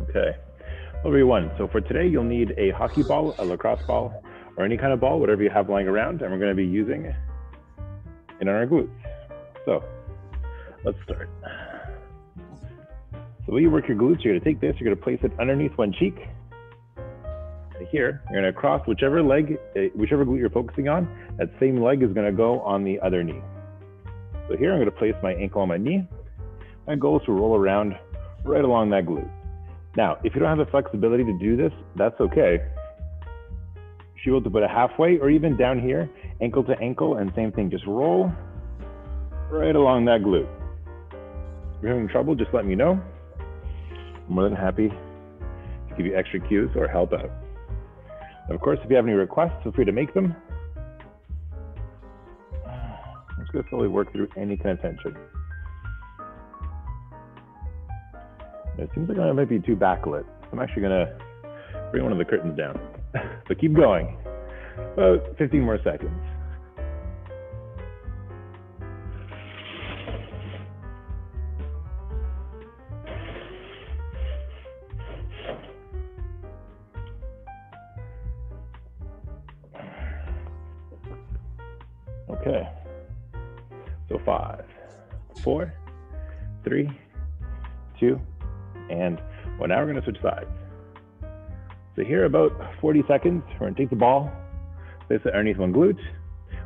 Okay. Hello everyone. So for today, you'll need a hockey ball, a lacrosse ball, or any kind of ball, whatever you have lying around, and we're going to be using it on our glutes. So let's start. So when you work your glutes, you're going to take this, you're going to place it underneath one cheek. Here, you're going to cross whichever leg, whichever glute you're focusing on, that same leg is going to go on the other knee. So here, I'm going to place my ankle on my knee. My goal is to roll around right along that glute. Now, if you don't have the flexibility to do this, that's okay. You should be able to put it halfway or even down here, ankle to ankle, and same thing, just roll right along that glute. If you're having trouble, just let me know. I'm more than happy to give you extra cues or help out. And of course, if you have any requests, feel free to make them. I'm just going to slowly work through any kind of tension. It seems like I might be too backlit. I'm actually going to bring one of the curtains down. So keep going. About 15 more seconds. Okay. So 5, 4, 3, 2, and well, now we're going to switch sides. So here, about 40 seconds, we're going to take the ball, place it underneath one glute.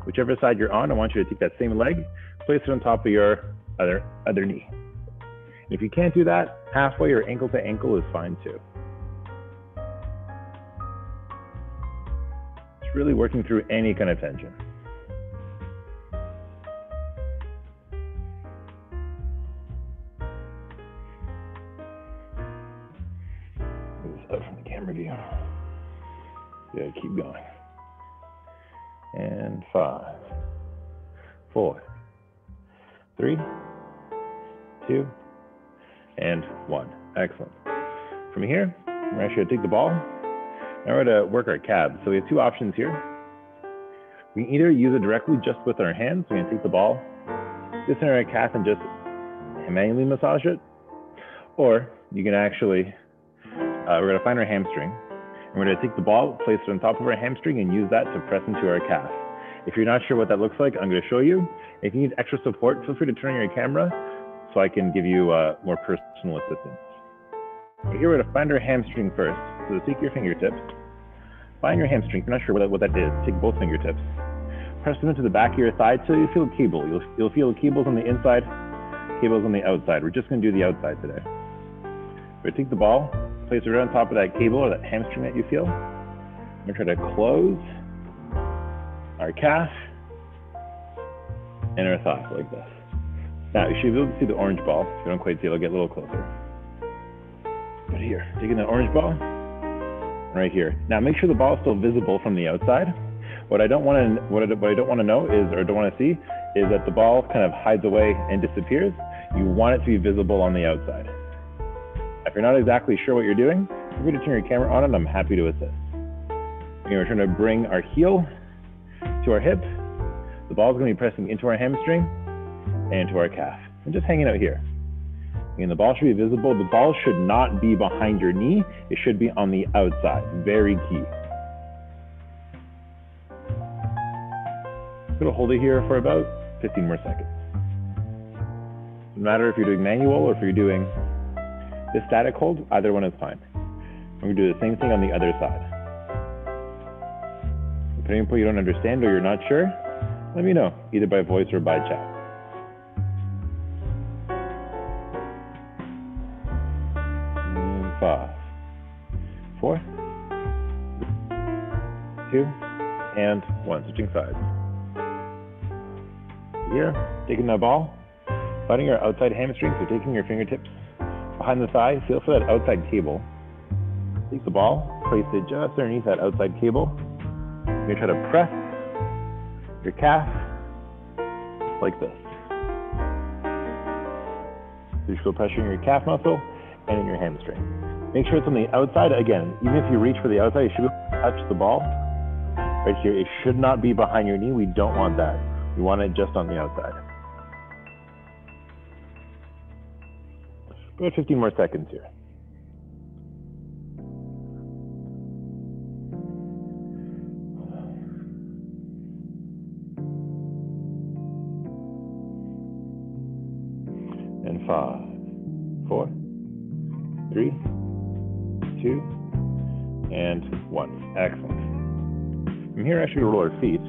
Whichever side you're on, I want you to take that same leg, place it on top of your other knee. And if you can't do that, halfway or ankle to ankle is fine too. It's really working through any kind of tension. Out from the camera view. Yeah, keep going. And 5, 4, 3, 2, and 1. Excellent. From here, we're actually going to take the ball. Now we're going to work our calves. So we have two options here. We can either use it directly just with our hands. We're going to take the ball, this in our calf, and just manually massage it. Or you can actually we're going to find our hamstring, and we're going to take the ball, place it on top of our hamstring, and use that to press into our calf. If you're not sure what that looks like, I'm going to show you. If you need extra support, feel free to turn on your camera so I can give you more personal assistance. Here we're going to find our hamstring first. So take your fingertips, find your hamstring. If you're not sure what that is, take both fingertips, press them into the back of your thigh till you feel a cable. You'll feel cables on the inside, cables on the outside. We're just going to do the outside today. We're going to take the ball, place it right on top of that cable or that hamstring that you feel. We're going to try to close our calf and our thigh like this. Now, you should be able to see the orange ball. If you don't quite see it, I'll get a little closer. Right here, taking the orange ball, right here. Now, make sure the ball is still visible from the outside. What I don't want to know is, or don't want to see, is that the ball kind of hides away and disappears. You want it to be visible on the outside. If you're not exactly sure what you're doing, feel free to turn your camera on and I'm happy to assist. We're trying to bring our heel to our hip. The ball is going to be pressing into our hamstring and to our calf. And just hanging out here. And the ball should be visible. The ball should not be behind your knee. It should be on the outside. Very key. I'm going to hold it here for about 15 more seconds. No matter if you're doing manual or if you're doing this static hold, either one is fine. We're going to do the same thing on the other side. If at any point you don't understand or you're not sure, let me know, either by voice or by chat. And 5, 4, 2, and 1. Switching sides. Here, taking that ball, finding our outside hamstring, so taking your fingertips behind the thigh, feel for that outside cable. Take the ball, place it just underneath that outside cable. You're going to try to press your calf like this. So you feel pressure in your calf muscle and in your hamstring. Make sure it's on the outside. Again, even if you reach for the outside, you should touch the ball right here. It should not be behind your knee. We don't want that. We want it just on the outside. About 15 more seconds here. 4, 3, 2, and 1. Excellent. From here, actually roll our feet.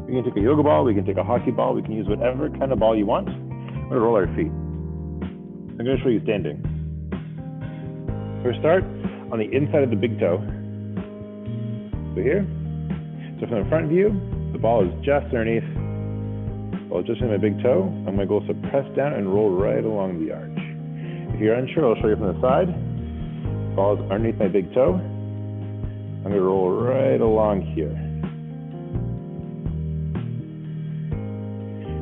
We can take a yoga ball, we can take a hockey ball, we can use whatever kind of ball you want. We're gonna roll our feet. I'm gonna show you standing. We'll start on the inside of the big toe. So here, so from the front view, the ball is just underneath, well, just in my big toe, and my goal is to press down and roll right along the arch. If you're unsure, I'll show you from the side. The ball is underneath my big toe. I'm gonna roll right along here.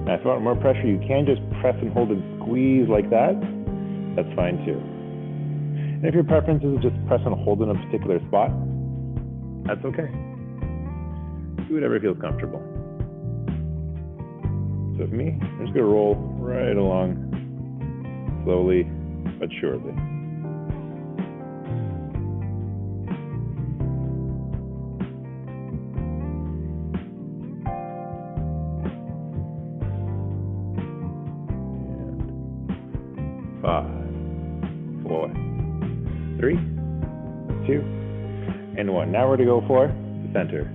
Now, if you want more pressure, you can just press and hold and squeeze like that. That's fine too. And if your preference is just press and hold in a particular spot, that's okay. Do whatever feels comfortable. So for me, I'm just gonna roll right along, slowly but surely. And 5, 4, 3, 2, and 1. Now we're gonna go for the center.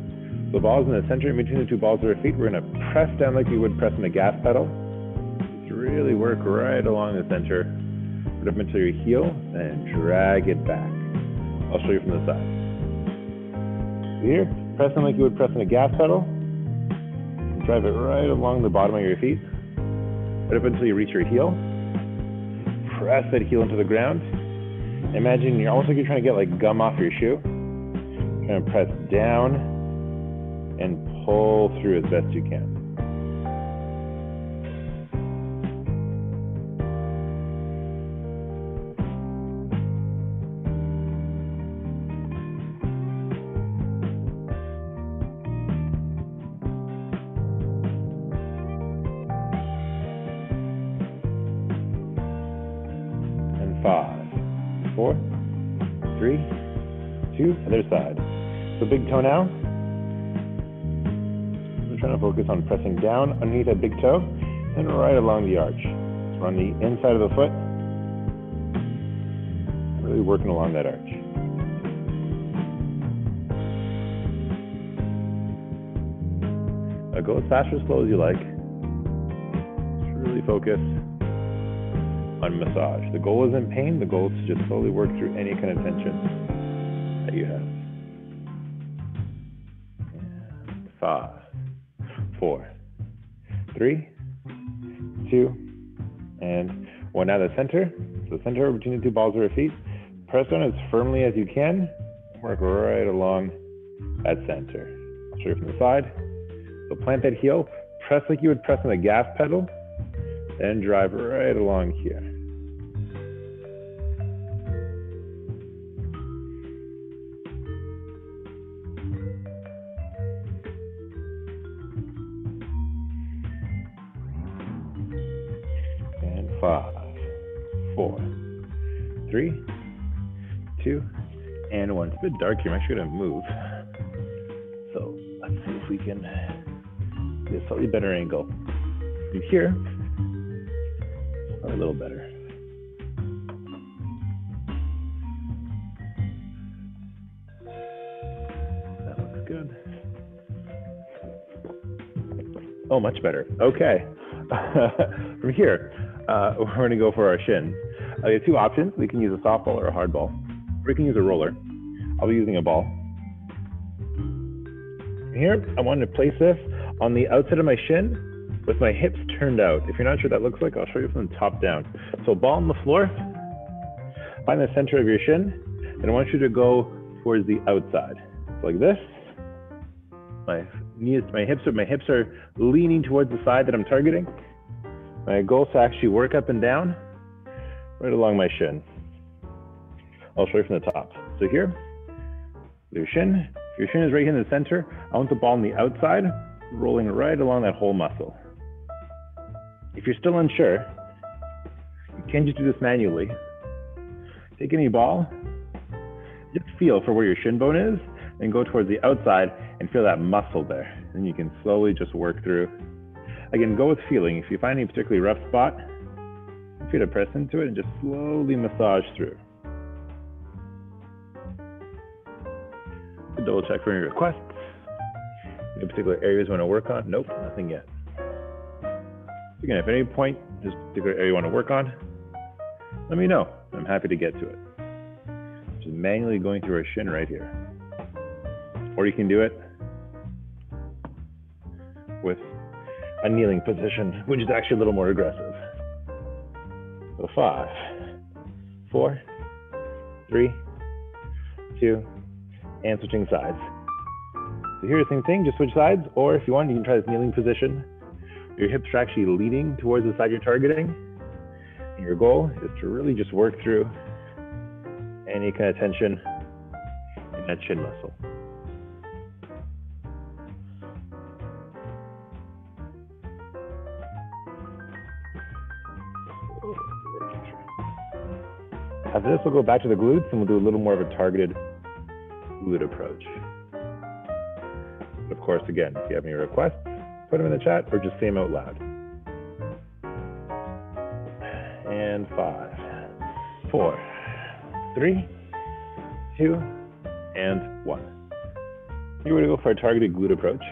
So the ball's in the center in between the two balls of our feet. We're gonna press down like we would press on a gas pedal. Just really work right along the center. Put up until your heel and drag it back. I'll show you from the side. So here, press down like you would press on a gas pedal. And drive it right along the bottom of your feet. Put up until you reach your heel. Press that heel into the ground. Imagine you're almost like you're trying to get like gum off your shoe. Trying to press down and pull through as best you can. And 5, 4, 3, 2, other side. So big toe now. Trying to focus on pressing down underneath that big toe and right along the arch. So we're on the inside of the foot, really working along that arch. Now go as fast or slow as you like. Just really focus on massage. The goal isn't pain, the goal is to just slowly work through any kind of tension that you have. And 5, 4, 3, 2, and 1. Now the center. So the center between the two balls of our feet. Press down as firmly as you can. Work right along that center. I'll show you from the side. So plant that heel. Press like you would press on a gas pedal. And drive right along here. And 5, 4, 3, 2, and 1. It's a bit dark here. I'm actually going to move. So let's see if we can get a slightly better angle. And here, a little better. That looks good. Oh, much better. Okay. From here, we're going to go for our shins. We have two options. We can use a softball or a hard ball. Or we can use a roller. I'll be using a ball. Here, I want to place this on the outside of my shin with my hips turned out. If you're not sure what that looks like, I'll show you from the top down. So ball on the floor, find the center of your shin, and I want you to go towards the outside. So like this. My hips are leaning towards the side that I'm targeting. My goal is to actually work up and down right along my shin. I'll show you from the top. So here, your shin. If your shin is right here in the center, I want the ball on the outside, rolling right along that whole muscle. If you're still unsure, you can just do this manually. Take any ball, just feel for where your shin bone is, and go towards the outside and feel that muscle there. And you can slowly just work through. Again, go with feeling. If you find any particularly rough spot, Feel to press into it and just slowly massage through. Double check for any requests. Any particular areas you want to work on? Nope, nothing yet. So again, if at any point there's a particular area you want to work on, let me know. I'm happy to get to it. Just manually going through our shin right here. Or you can do it with a kneeling position, which is actually a little more aggressive. So 5, 4, 3, 2, and switching sides. So here's the same thing, just switch sides, or if you want, you can try this kneeling position. Your hips are actually leaning towards the side you're targeting. And your goal is to really just work through any kind of tension in that chin muscle. After this, we'll go back to the glutes and we'll do a little more of a targeted glute approach. But of course, again, if you have any requests, put them in the chat or just say them out loud. And 5, 4, 3, 2, and 1. Here we're going to go for a targeted glute approach.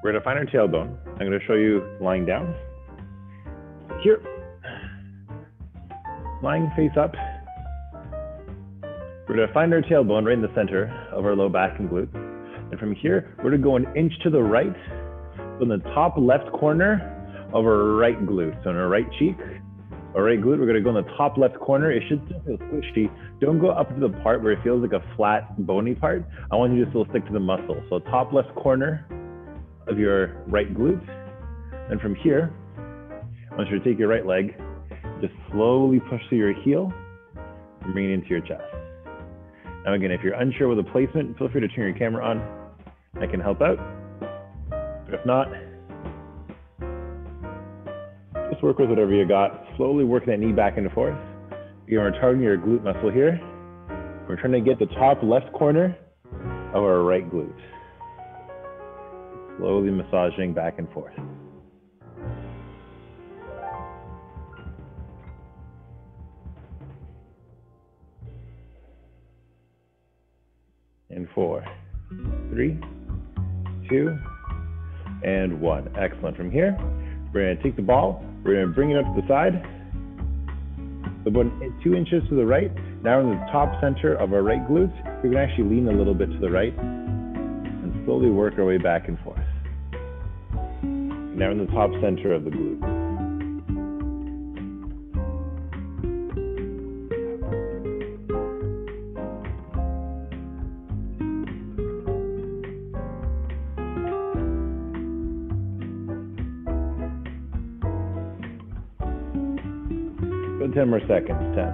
We're going to find our tailbone. I'm going to show you lying down. Here, lying face up. We're going to find our tailbone right in the center of our low back and glutes. And from here, we're going to go an inch to the right, in the top left corner of our right glute. So on our right cheek, our right glute, we're going to go in the top left corner. It should still feel squishy. Don't go up to the part where it feels like a flat, bony part. I want you to still stick to the muscle. So top left corner of your right glute. And from here, I want you to take your right leg, just slowly push through your heel and bring it into your chest. Now again, if you're unsure with the placement, feel free to turn your camera on. I can help out. But if not, just work with whatever you got. Slowly work that knee back and forth. Again, we're targeting your glute muscle here. We're trying to get the top left corner of our right glute. Slowly massaging back and forth. And 4, 3, 2, and 1. Excellent. From here, we're going to take the ball, we're going to bring it up to the side, about 2 inches to the right. Now we're in the top center of our right glute. We're going to actually lean a little bit to the right and slowly work our way back and forth. Now we're in the top center of the glute. About 10 more seconds. 10.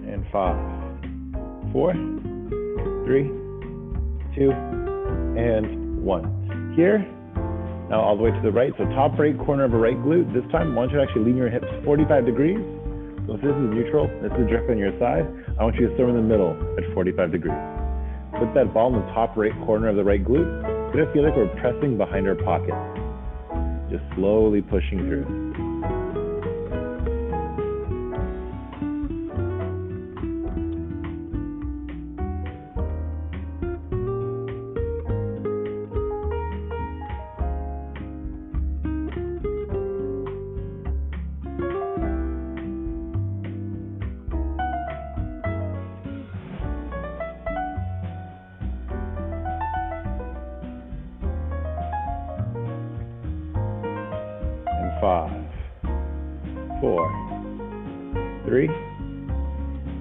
And 5, 4, 3, 2, and 1. Here, now all the way to the right. So top right corner of a right glute. This time, I want you to actually lean your hips 45 degrees. So if this is neutral, this is directly on your side, I want you to throw in the middle at 45 degrees. Put that ball in the top right corner of the right glute. It's going to feel like we're pressing behind our pocket. Just slowly pushing through. And 5, 4, 3,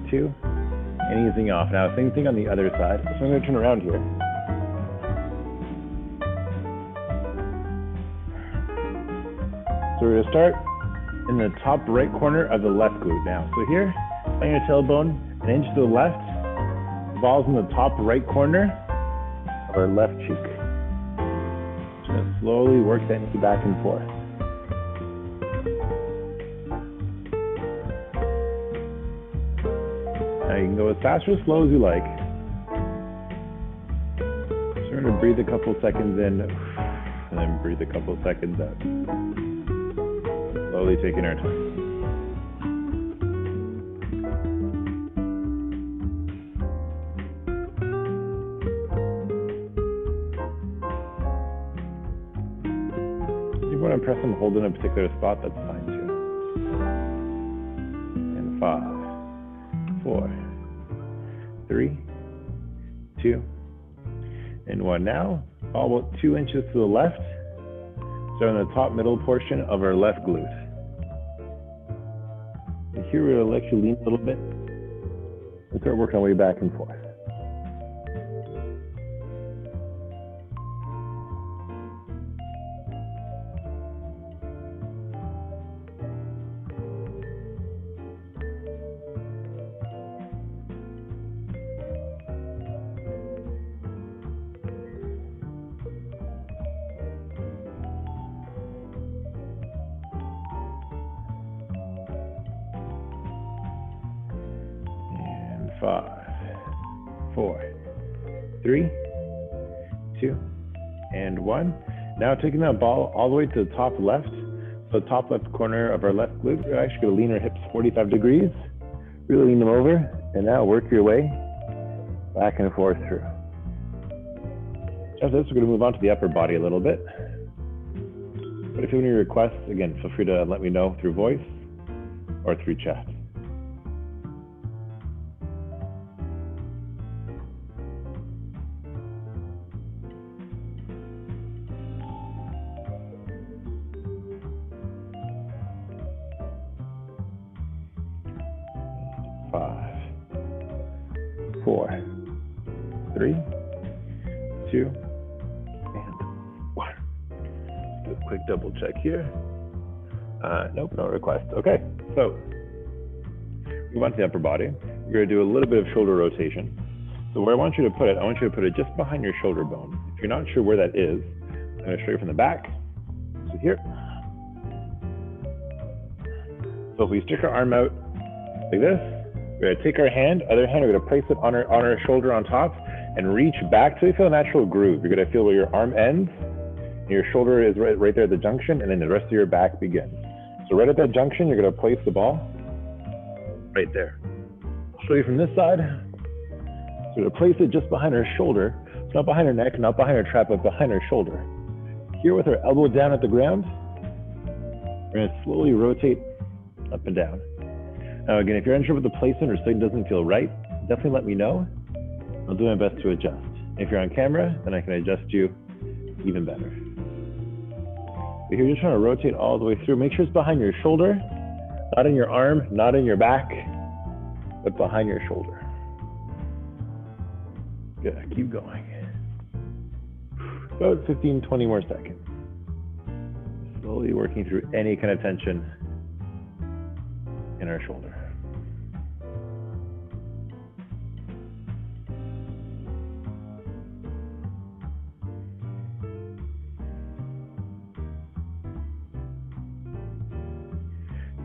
2, and easing off. Now, same thing on the other side. So I'm going to turn around here. So we're going to start in the top right corner of the left glute now. So here, find your tailbone an inch to the left. The ball's in the top right corner of our left cheek. Just going to slowly work that knee back and forth. Now you can go as fast or as slow as you like. Just going to breathe a couple seconds in breathe a couple of seconds out. Slowly taking our time. If you want to press and hold in a particular spot, that's fine too. And 5, 4, 3, 2, and 1. Now, all about 2 inches to the left, so in the top middle portion of our left glute. And here we're going to let you lean a little bit and start working our way back and forth. And 5, 4, 3, 2, and 1. Now taking that ball all the way to the top left, so the top left corner of our left glute, we're actually going to lean our hips 45 degrees, really lean them over, and now work your way back and forth through. After this, we're going to move on to the upper body a little bit. But if you have any requests, again, feel free to let me know through voice or through chat. Five, 4, 3, 2, and 1. Do a quick double check here. Nope, no request. Okay, so move on to the upper body. We're going to do a little bit of shoulder rotation. So where I want you to put it, I want you to put it just behind your shoulder bone. If you're not sure where that is, I'm going to show you from the back. So here. So if we stick our arm out like this, we're going to take our hand, other hand, we're going to place it on our shoulder on top and reach back till you feel a natural groove. You're going to feel where your arm ends, and your shoulder is right there at the junction, and then the rest of your back begins. So right at that junction, you're going to place the ball right there. I'll show you from this side. So we're going to place it just behind our shoulder. It's not behind our neck, not behind our trap, but behind our shoulder. Here with our elbow down at the ground, we're going to slowly rotate up and down. Now again, if you're unsure with the placement or something doesn't feel right, definitely let me know. I'll do my best to adjust. If you're on camera, then I can adjust you even better. But here, you're just trying to rotate all the way through. Make sure it's behind your shoulder, not in your arm, not in your back, but behind your shoulder. Good, keep going. About 15, 20 more seconds. Slowly working through any kind of tension in our shoulder.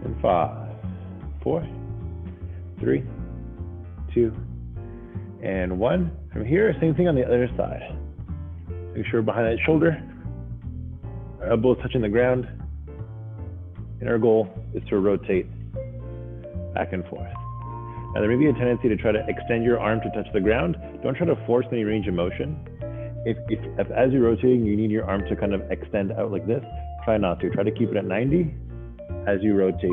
And 5, 4, 3, 2, and 1. From here, same thing on the other side. Make sure behind that shoulder, our elbows touching the ground, and our goal is to rotate back and forth. Now there may be a tendency to try to extend your arm to touch the ground. Don't try to force any range of motion. If as you're rotating, you need your arm to kind of extend out like this, try not to. Try to keep it at 90 as you rotate.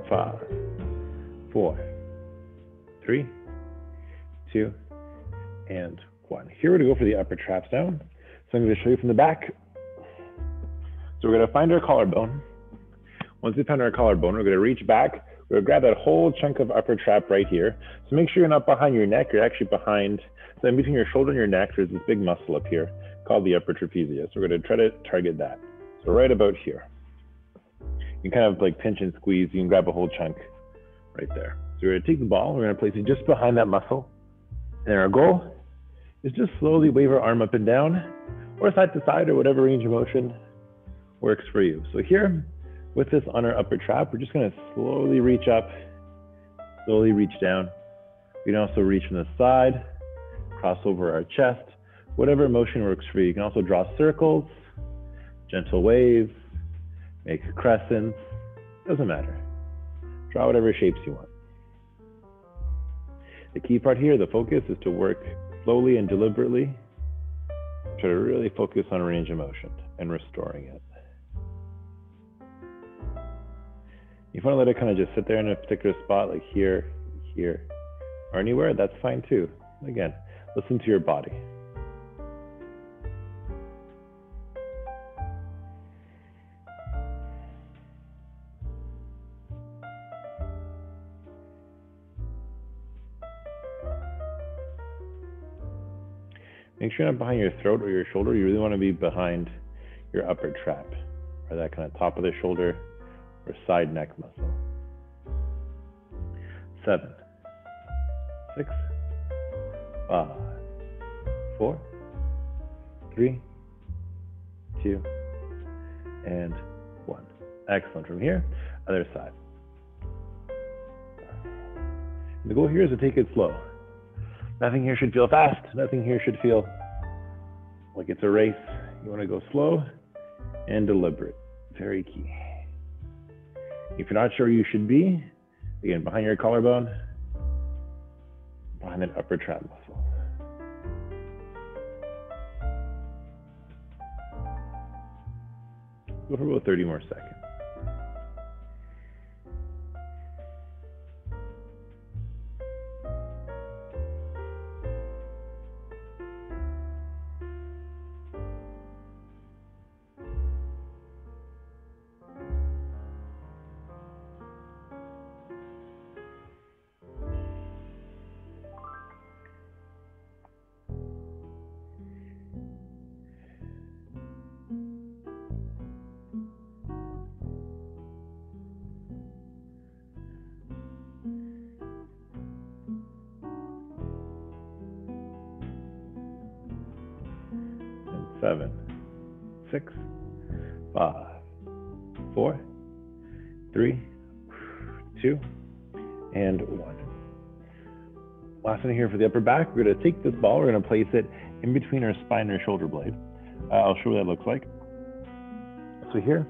Five, 4, 3, 2, and 1. Here we're going to go for the upper traps now. So I'm going to show you from the back. So we're going to find our collarbone. Once we found our collarbone, we're going to reach back, We'll grab that whole chunk of upper trap right here. So make sure you're not behind your neck, you're actually behind, so in between your shoulder and your neck, there's this big muscle up here called the upper trapezius. We're gonna try to target that. So right about here. You can kind of like pinch and squeeze, you can grab a whole chunk right there. So we're gonna take the ball, we're gonna place it just behind that muscle. And our goal is just slowly wave our arm up and down, or side to side, or whatever range of motion works for you. So here, with this on our upper trap, we're just gonna slowly reach up, slowly reach down. We can also reach from the side, cross over our chest, whatever motion works for you. You can also draw circles, gentle waves, make crescents, doesn't matter. Draw whatever shapes you want. The key part here, the focus, is to work slowly and deliberately. Try to really focus on range of motion and restoring it. If you want to let it kind of just sit there in a particular spot, like here, here, or anywhere, that's fine too. Again, listen to your body. Make sure you're not behind your throat or your shoulder. You really want to be behind your upper trap, or that kind of top of the shoulder or side neck muscle. 7, 6, 5, 4, 3, 2, and 1. Excellent. From here, other side. The goal here is to take it slow. Nothing here should feel fast. Nothing here should feel like it's a race. You want to go slow and deliberate. Very key. If you're not sure where you should be, again, behind your collarbone, behind that upper trap muscle. Go for about 30 more seconds. And 7, 6, 5, 4, 3, 2, and 1. Last one here for the upper back. We're going to take this ball, we're going to place it in between our spine and our shoulder blade. I'll show you what that looks like. So here,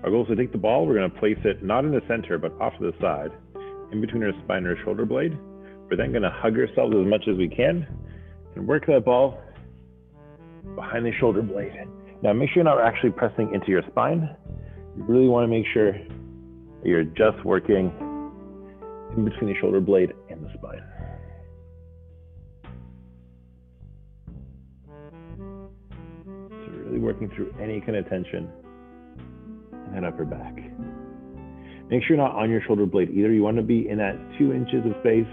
our goal is to take the ball, we're going to place it not in the center, but off to the side, in between our spine and our shoulder blade. We're then going to hug ourselves as much as we can and work that ball behind the shoulder blade. Now make sure you're not actually pressing into your spine. You really want to make sure that you're just working in between the shoulder blade and the spine. So really working through any kind of tension in that upper back. Make sure you're not on your shoulder blade either. You want to be in that 2 inches of space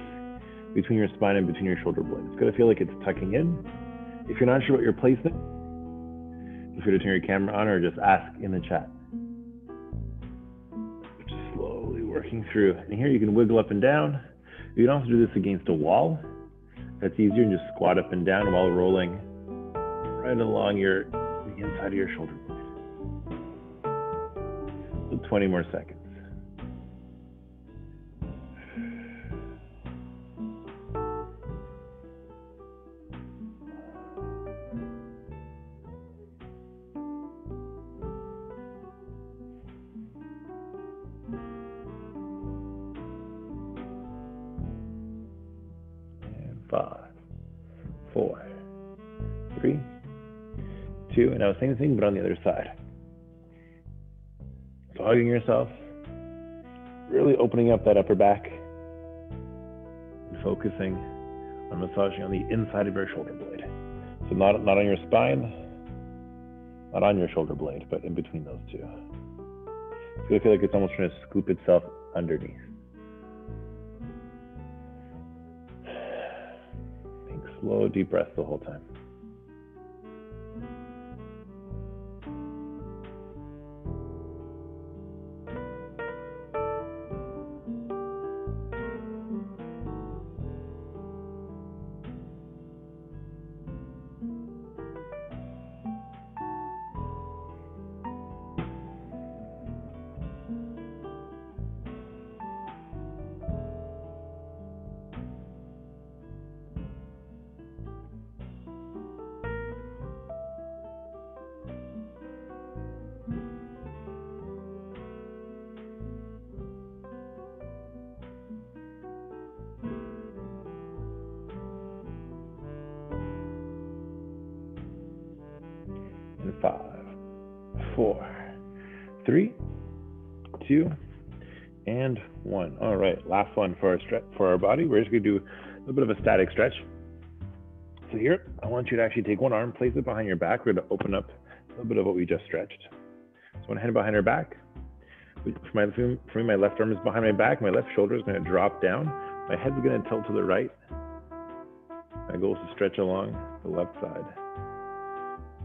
between your spine and between your shoulder blade. It's going to feel like it's tucking in. If you're not sure what you're placing, feel free to turn your camera on or just ask in the chat. Just slowly working through. And here you can wiggle up and down. You can also do this against a wall. That's easier, and just squat up and down while rolling right along the inside of your shoulder blade. So 20 more seconds. And 5, 4, 3, 2, and now same thing, but on the other side. So hugging yourself, really opening up that upper back, and focusing on massaging on the inside of your shoulder blade. So not on your spine, not on your shoulder blade, but in between those two. So I feel like it's almost trying to scoop itself underneath. Take slow, deep breaths the whole time. And 5, 4, 3, 2, and 1. All right, last one for our body. We're just gonna do a little bit of a static stretch. So here, I want you to actually take one arm, place it behind your back. We're gonna open up a little bit of what we just stretched. So one hand behind our back. For me, my left arm is behind my back. My left shoulder is gonna drop down. My head's gonna tilt to the right. My goal is to stretch along the left side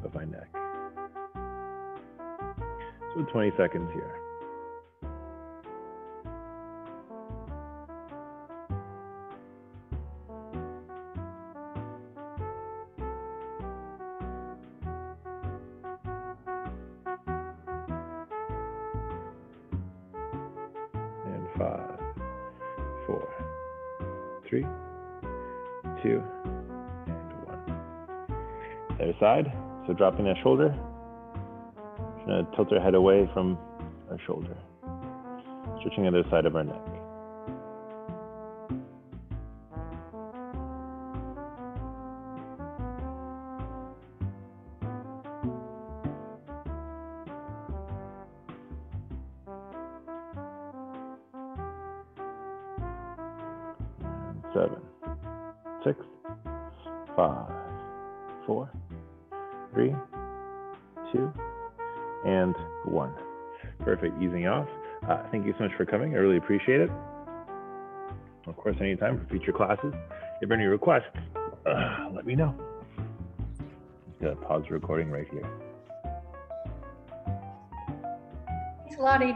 of my neck. So 20 seconds here. And 5, 4, 3, 2, and 1. Other side. So dropping that shoulder. Just gonna tilt our head away from our shoulder. Stretching the other side of our neck. And 7, 6, 5, 4, 3, 2, and 1. Perfect, easing off. Thank you so much for coming. I really appreciate it. Of course, anytime for future classes. If you have any requests, let me know. I'm gonna pause the recording right here. Thanks a lot, Adrian.